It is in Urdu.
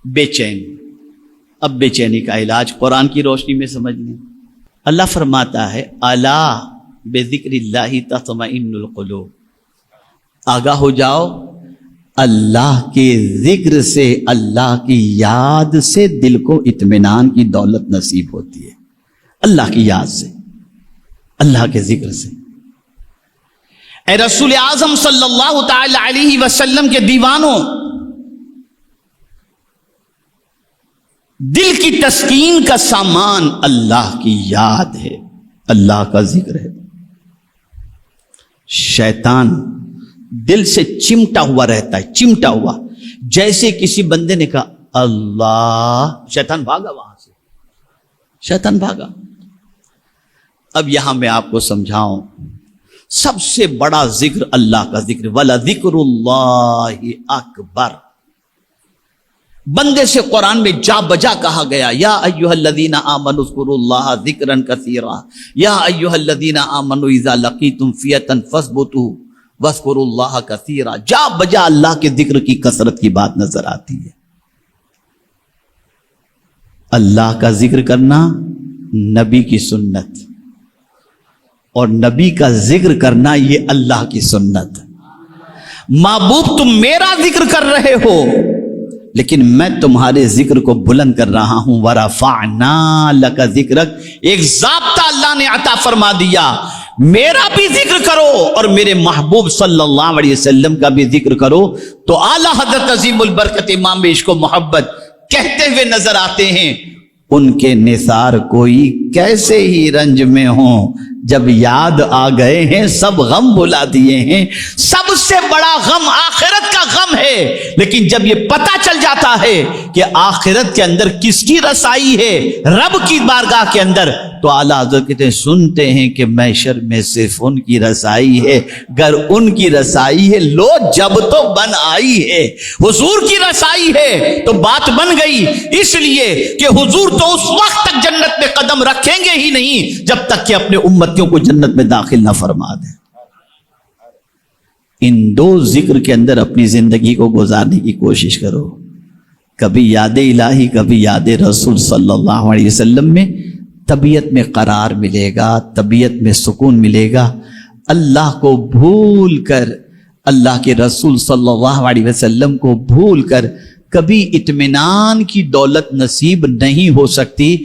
بے چین. اب بے چینی کا علاج قرآن کی روشنی میں سمجھ لیں. اللہ فرماتا ہے الا بذکر اللہ تطمئن القلوب، آگاہ ہو جاؤ اللہ کے ذکر سے، اللہ کی یاد سے دل کو اطمینان کی دولت نصیب ہوتی ہے. اللہ کی یاد سے، اللہ کے ذکر سے. اے رسول اعظم صلی اللہ تعالی علیہ وسلم کے دیوانوں، دل کی تسکین کا سامان اللہ کی یاد ہے، اللہ کا ذکر ہے. شیطان دل سے چمٹا ہوا رہتا ہے، چمٹا ہوا. جیسے کسی بندے نے کہا اللہ، شیطان بھاگا وہاں سے، شیطان بھاگا. اب یہاں میں آپ کو سمجھاؤں، سب سے بڑا ذکر اللہ کا ذکر. وَلَذِكْرُ اللَّهِ أَكْبَرُ. بندے سے قرآن میں جا بجا کہا گیا یا ایھا الذین آمنوا اذکروا اللہ ذکرا کثیرا، یا ایھا الذین آمنوا اذا لقیتم فئۃ فاثبتوا واذکروا اللہ کثیرا. جا بجا اللہ کے ذکر کی کثرت کی بات نظر آتی ہے. اللہ کا ذکر کرنا نبی کی سنت، اور نبی کا ذکر کرنا یہ اللہ کی سنت. محبوب تم میرا ذکر کر رہے ہو لیکن میں تمہارے ذکر کو بلند کر رہا ہوں. وَرَفَعْنَا لَكَ ذِكْرَكَ. ایک ضابطہ اللہ نے عطا فرما دیا، میرا بھی ذکر کرو اور میرے محبوب صلی اللہ علیہ وسلم کا بھی ذکر کرو. تو اعلیٰ حضرت عظیم البرکت امام عشق و محبت کہتے ہوئے نظر آتے ہیں، ان کے نثار کوئی کیسے ہی رنج میں ہوں، جب یاد آ گئے ہیں سب غم بھلا دیے ہیں. سب سے بڑا غم آخرت کا غم ہے، لیکن جب یہ پتہ چل جاتا ہے کہ آخرت کے اندر کس کی رسائی ہے، رب کی بارگاہ کے اندر، تو اعلیٰ حضرت کہتے ہیں سنتے ہیں کہ محشر میں صرف ان کی رسائی ہے. گر ان کی رسائی ہے لو جب تو بن آئی ہے. حضور کی رسائی ہے تو بات بن گئی، اس لیے کہ حضور تو اس وقت تک جنت میں قدم رکھیں گے ہی نہیں جب تک کہ اپنے امتیوں کو جنت میں داخل نہ فرما دیں. ان دو ذکر کے اندر اپنی زندگی کو گزارنے کی کوشش کرو. کبھی یاد الہی، کبھی یاد رسول صلی اللہ علیہ وسلم میں طبیعت میں قرار ملے گا، طبیعت میں سکون ملے گا. اللہ کو بھول کر، اللہ کے رسول صلی اللہ علیہ وسلم کو بھول کر کبھی اطمینان کی دولت نصیب نہیں ہو سکتی.